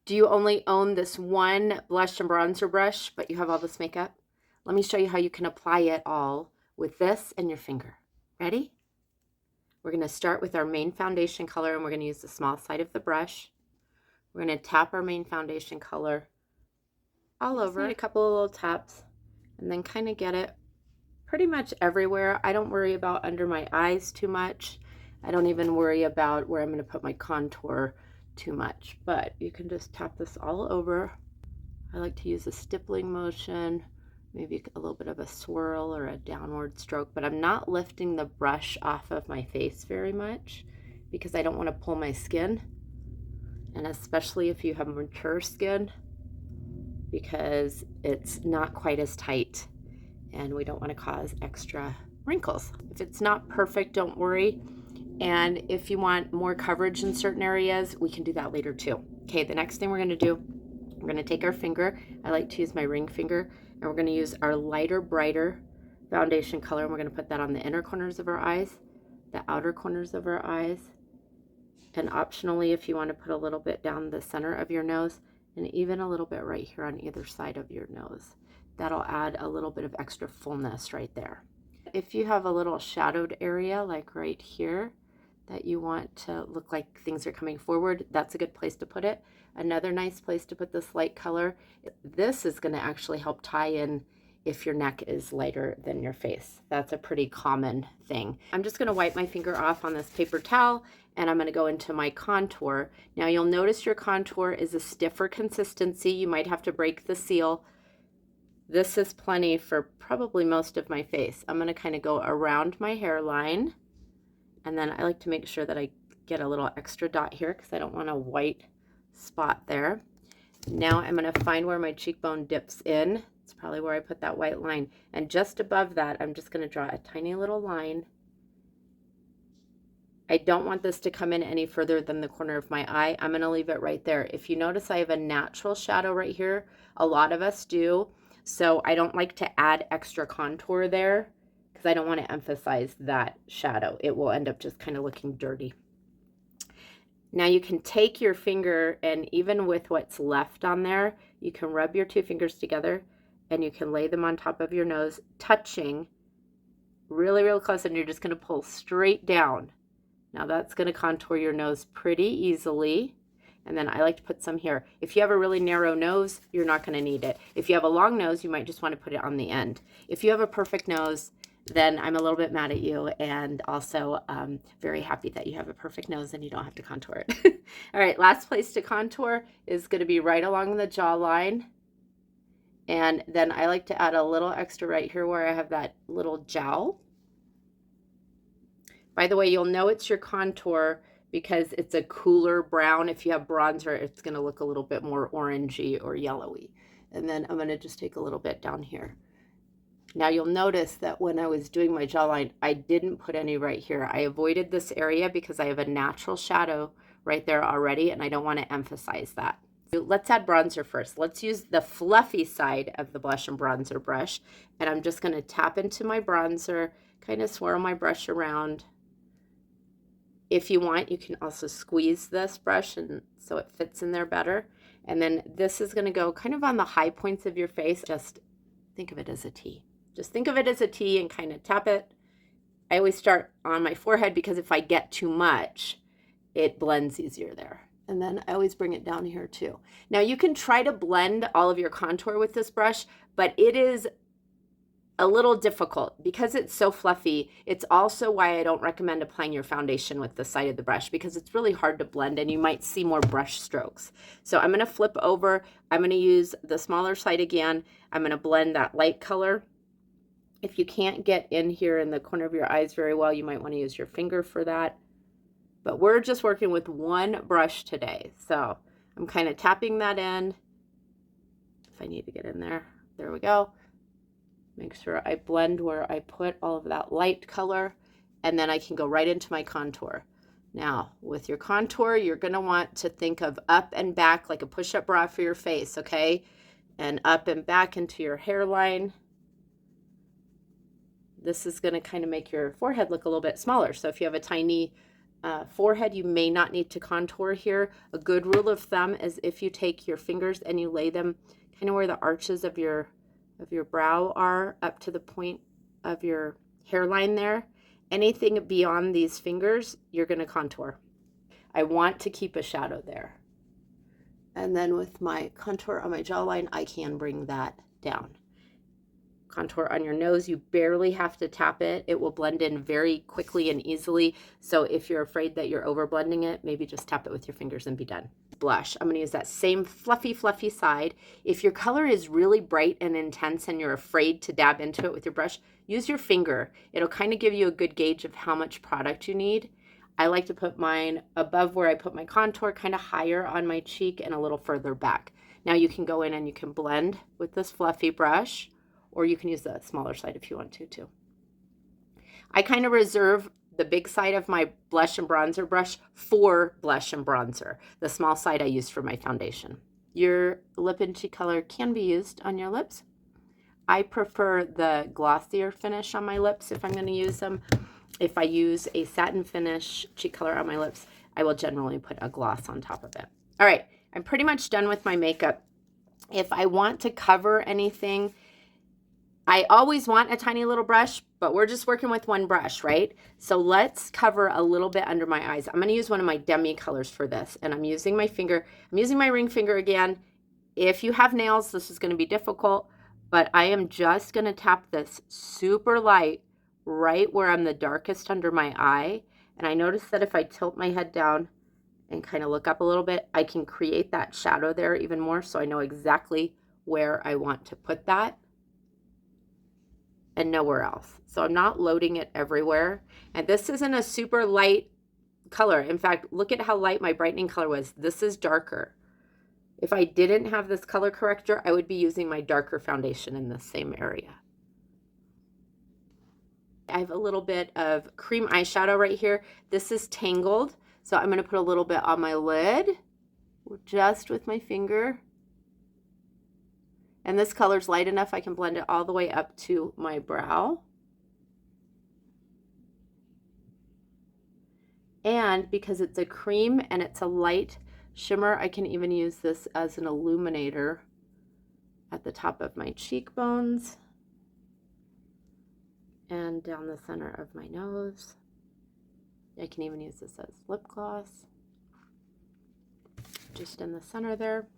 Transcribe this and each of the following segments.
Do you only own this one blush and bronzer brush, but you have all this makeup? Let me show you how you can apply it all with this and your finger. Ready? We're going to start with our main foundation color, and we're going to use the small side of the brush. We're going to tap our main foundation color all over. Need a couple of little taps, and then kind of get it pretty much everywhere. I don't worry about under my eyes too much. I don't even worry about where I'm going to put my contour too much, but you can just tap this all over. I like to use a stippling motion, maybe a little bit of a swirl or a downward stroke, but I'm not lifting the brush off of my face very much because I don't want to pull my skin, and especially if you have mature skin, because it's not quite as tight and we don't want to cause extra wrinkles. If it's not perfect, don't worry. And if you want more coverage in certain areas, we can do that later too. Okay, the next thing we're going to do, we're going to take our finger. I like to use my ring finger, and we're going to use our lighter, brighter foundation color, and we're going to put that on the inner corners of our eyes, the outer corners of our eyes, and optionally, if you want to put a little bit down the center of your nose, and even a little bit right here on either side of your nose. That'll add a little bit of extra fullness right there. If you have a little shadowed area like right here that you want to look like things are coming forward, that's a good place to put it. Another nice place to put this light color, this is going to actually help tie in if your neck is lighter than your face. That's a pretty common thing. I'm just going to wipe my finger off on this paper towel, and I'm going to go into my contour. Now you'll notice your contour is a stiffer consistency. You might have to break the seal. This is plenty for probably most of my face. I'm going to kind of go around my hairline, and then I like to make sure that I get a little extra dot here because I don't want a white spot there. Now I'm going to find where my cheekbone dips in. It's probably where I put that white line. And just above that, I'm just going to draw a tiny little line. I don't want this to come in any further than the corner of my eye. I'm going to leave it right there. If you notice, I have a natural shadow right here. A lot of us do. So I don't like to add extra contour there because I don't want to emphasize that shadow. It will end up just kind of looking dirty. Now you can take your finger, and even with what's left on there, you can rub your two fingers together and you can lay them on top of your nose, touching really, real close, and you're just going to pull straight down. Now that's going to contour your nose pretty easily. And then I like to put some here. If you have a really narrow nose, you're not going to need it. If you have a long nose, you might just want to put it on the end. If you have a perfect nose, then I'm a little bit mad at you, and also very happy that you have a perfect nose and you don't have to contour it. All right, last place to contour is going to be right along the jawline. And then I like to add a little extra right here where I have that little jowl. By the way, you'll know it's your contour because it's a cooler brown. If you have bronzer, it's going to look a little bit more orangey or yellowy. And then I'm going to just take a little bit down here. Now you'll notice that when I was doing my jawline, I didn't put any right here. I avoided this area because I have a natural shadow right there already, and I don't want to emphasize that. So let's add bronzer first. Let's use the fluffy side of the blush and bronzer brush, and I'm just going to tap into my bronzer, kind of swirl my brush around. If you want, you can also squeeze this brush and so it fits in there better. And then this is going to go kind of on the high points of your face. Just think of it as a T. Just think of it as a T and kind of tap it. I always start on my forehead because if I get too much, it blends easier there. And then I always bring it down here too. Now you can try to blend all of your contour with this brush, but it is a little difficult because it's so fluffy. It's also why I don't recommend applying your foundation with the side of the brush, because it's really hard to blend and you might see more brush strokes. So I'm going to flip over. I'm going to use the smaller side again. I'm going to blend that light color. If you can't get in here in the corner of your eyes very well, you might want to use your finger for that. But we're just working with one brush today. So I'm kind of tapping that in. If I need to get in there, there we go. Make sure I blend where I put all of that light color, and then I can go right into my contour. Now, with your contour, you're going to want to think of up and back like a push-up bra for your face, okay? And up and back into your hairline. This is going to kind of make your forehead look a little bit smaller. So if you have a tiny forehead, you may not need to contour here. A good rule of thumb is if you take your fingers and you lay them kind of where the arches of your brow are, up to the point of your hairline there, anything beyond these fingers, you're going to contour. I want to keep a shadow there. And then with my contour on my jawline, I can bring that down. Contour on your nose, you barely have to tap it. It will blend in very quickly and easily. So if you're afraid that you're over blending it, maybe just tap it with your fingers and be done. Blush, I'm going to use that same fluffy side. If your color is really bright and intense and you're afraid to dab into it with your brush, use your finger. It'll kind of give you a good gauge of how much product you need. I like to put mine above where I put my contour, kind of higher on my cheek and a little further back. Now you can go in and you can blend with this fluffy brush, or you can use the smaller side if you want to too. I kind of reserve the big side of my blush and bronzer brush for blush and bronzer. The small side I use for my foundation. Your lip and cheek color can be used on your lips. I prefer the glossier finish on my lips if I'm going to use them. If I use a satin finish cheek color on my lips, I will generally put a gloss on top of it. All right, I'm pretty much done with my makeup. If I want to cover anything, I always want a tiny little brush, but we're just working with one brush, right? So let's cover a little bit under my eyes. I'm going to use one of my demi colors for this, and I'm using my finger. I'm using my ring finger again. If you have nails, this is going to be difficult, but I am just going to tap this super light right where I'm the darkest under my eye. And I notice that if I tilt my head down and kind of look up a little bit, I can create that shadow there even more, so I know exactly where I want to put that and nowhere else. So I'm not loading it everywhere. And this isn't a super light color. In fact, look at how light my brightening color was. This is darker. If I didn't have this color corrector, I would be using my darker foundation in the same area. I have a little bit of cream eyeshadow right here. This is Tangled, so I'm going to put a little bit on my lid, just with my finger. And this color's light enough I can blend it all the way up to my brow. And because it's a cream and it's a light shimmer, I can even use this as an illuminator at the top of my cheekbones and down the center of my nose. I can even use this as lip gloss, just in the center there.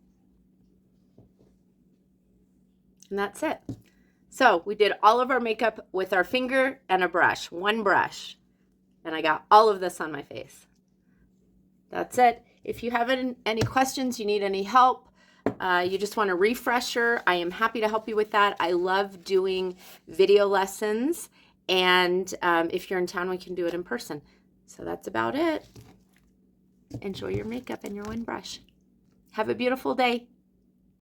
And that's it. So we did all of our makeup with our finger and a brush, one brush. And I got all of this on my face. That's it. If you have any questions, you need any help, you just want a refresher, I am happy to help you with that. I love doing video lessons. And if you're in town, we can do it in person. So that's about it. Enjoy your makeup and your one brush. Have a beautiful day.